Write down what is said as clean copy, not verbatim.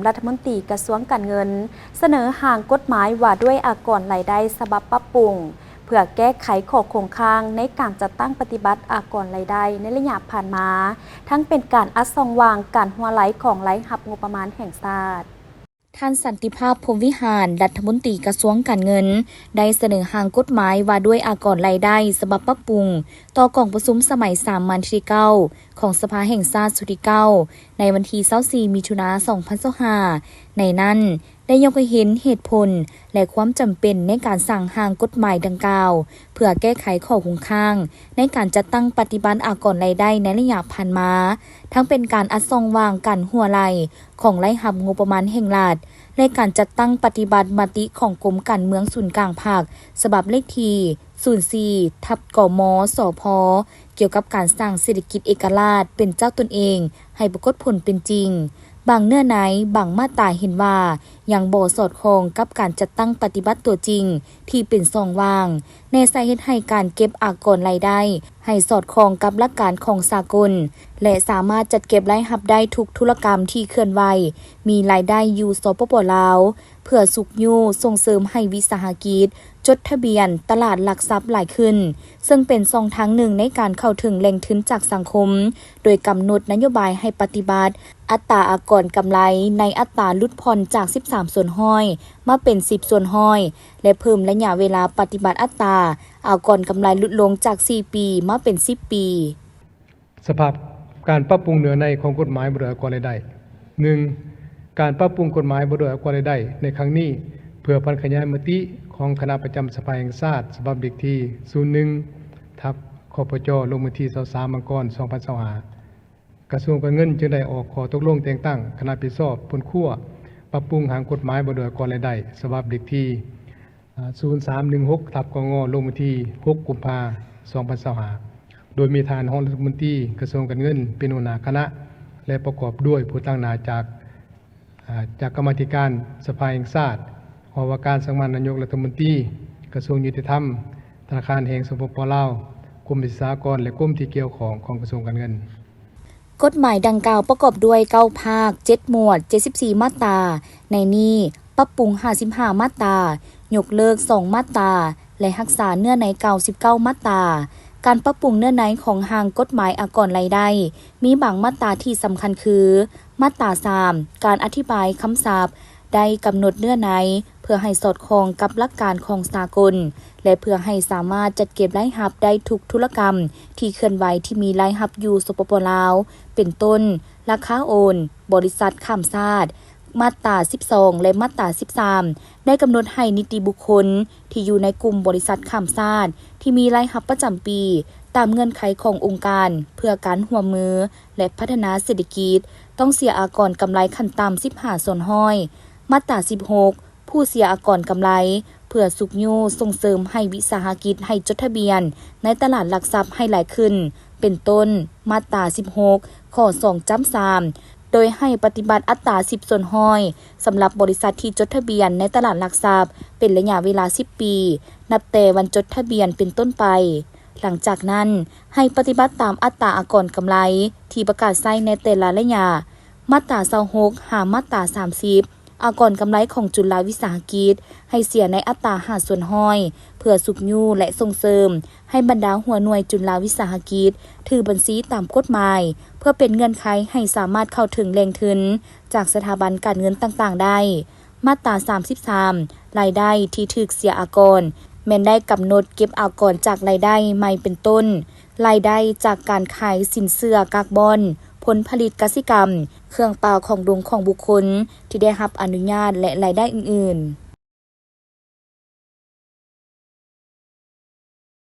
รัฐมนตรีกระทรวงการเงินเสนอห่างกฎหมายว่าด้วยอากรรายได้ฉบับปรับปรุงเพื่อแก้ไขข้อคงค้างในการจัดตั้งปฏิบัติอากรรายได้ในระยะผ่านมาทั้งเป็นการอัดซองวางการหัวไหลของไหลหับงบประมาณแห่งชาติท่านสันติภาพพรหมวิหารรัฐมนตรีกระทรวงการเงินได้เสนอห่างกฎหมายว่าด้วยอากรรายได้ฉบับปรับปรุงต่อกองประชุมสมัย3วันที่9ของสภาแห่งชาติสุดที่9ในวันที่24มิถุนายน2025ในนั้นได้ยกให้เห็นเหตุผลและความจำเป็นในการสั่งห่างกฎหมายดังกล่าวเพื่อแก้ไขข้อคงค้างในการจัดตั้งปฏิบัติอากรรายได้ในระยะผ่านมาทั้งเป็นการอัดซองวางกันหัวไหลของไหลหับงบประมาณแห่งรัฐในการจัดตั้งปฏิบัติมติของกรมการเมืองศูนย์กลางภาคฉบับเลขที่04/กมสพเกี่ยวกับการสร้างเศรษฐกิจเอกราชเป็นเจ้าตนเองให้ปรากฏผลเป็นจริงบางเนื้อในบางมาตราเห็นว่ายังบ่สอดคล้องกับการจัดตั้งปฏิบัติตัวจริงที่เป็นซองว่างในสาเหตุให้การเก็บอากรรายได้ให้สอดคล้องกับหลักการของสากลและสามารถจัดเก็บรายรับได้ทุกธุรกรรมที่เคลื่อนไหวมีรายได้อยู่สปป.ลาวเพื่อสุขยูส่งเสริมให้วิสาหกิจจดทะเบียนตลาดหลักทรัพย์หลายขึ้นซึ่งเป็นช่องทางหนึ่งในการเข้าถึงแหล่งทุนจากสังคมโดยกำหนดนโยบายให้ปฏิบัติอัตราอากรกำไรในอัตราลดผ่อนจาก13ส่วนห้อยมาเป็น10ส่วนห้อยและเพิ่มระยะเวลาปฏิบัติอัตราอากรกำไรลดลงจาก4ปีมาเป็น10ปีสภาพการปรับปรุงเนื้อในของกฎหมายบ่ด้วยอากรรายได้ 1. การปรับปรุงกฎหมายบ่ด้วยอากรรายได้ในครั้งนี้เพื่อพันขยายมติของคณะประจำสภาแห่งชาติฉบับเลขที่01/คปจลงวันที่23มังกร2025กระทรวงการเงินจึงได้ออกข้อตกลงแต่งตั้งคณะรับผิดชอบผลคั่วปรับปรุงหางกฎหมายบ่ด้วยอากรรายได้ฉบับเลขที่0316/กงลงวันที่6กุมภาพันธ์2025โดยมีทานรองรัฐมนตรีกระทรวงการเงินเป็นหัวหน้าคณะและประกอบด้วยผู้ตั้งหน้าจากกรรมาธิการสภาแห่งชาติหอว่าการสำนักนายกรัฐมนตรีกระทรวงยุติธรรมธนาคารแห่งสปป.ลาวกรมวิศวกรและกรมที่เกี่ยวของกระทรวงการเงินกฎหมายดังกล่าวประกอบด้วย9ภาค7หมวด74มาตราในนี้ปรับปรุง55มาตรายกเลิก2มาตราและรักษาเนื้อใน99มาตราการปรับปรุงเนื้อในของห่างกฎหมายอากรรายได้มีบางมาตราที่สำคัญคือมาตรา3การอธิบายคำศัพท์ได้กำหนดเนื้อในเพื่อให้สอดคล้องกับหลักการของสากลและเพื่อให้สามารถจัดเก็บรายรับได้ทุกธุรกรรมที่เคลื่อนไหวที่มีรายรับอยู่สปป.ลาวเป็นต้นราคาโอนบริษัทข้ามชาติมาตรา12และมาตรา13ได้กำหนดให้นิติบุคคลที่อยู่ในกลุ่มบริษัทข้ามชาติที่มีรายรับประจำปีตามเงื่อนไขขององค์การเพื่อการร่วมมือและพัฒนาเศรษฐกิจต้องเสียอากรกำไรขั้นต่ำ15ส่วนห้อยมาตรา16ผู้เสียอากรกำไรเพื่อสุขยูส่งเสริมให้วิสาหกิจให้จดทะเบียนในตลาดหลักทรัพย์ให้หลายขึ้นเป็นต้นมาตรา16ข้อ2.3โดยให้ปฏิบัติอัตรา10ส่วนห้อยสำหรับบริษัทที่จดทะเบียนในตลาดหลักทรัพย์เป็นระยะเวลา10ปีนับแต่วันจดทะเบียนเป็นต้นไปหลังจากนั้นให้ปฏิบัติตามอัตราอากรกำไรที่ประกาศใช้ในแต่ละระยะมาตรา26หามาตรา30อากรกำไรของจุฬาวิสาหกิจให้เสียในอัตรา5ส่วนห้อยเพื่อสุขยูและส่งเสริมให้บรรดาหัวหน่วยจุฬาวิสาหกิจถือบัญชีตามกฎหมายเพื่อเป็นเงื่อนไขให้สามารถเข้าถึงแหล่งทุนจากสถาบันการเงินต่างๆได้มาตรา33รายได้ที่ถูกเสียอากรแม้นได้กำหนดเก็บอากรจากรายได้ใหม่เป็นต้นรายได้จากการขายสินเชื่อคาร์บอนผลผลิตกสิกรรมเครื่องเปล่าของดวงของบุคคลที่ได้รับอนุญาตและรายได้อื่นๆ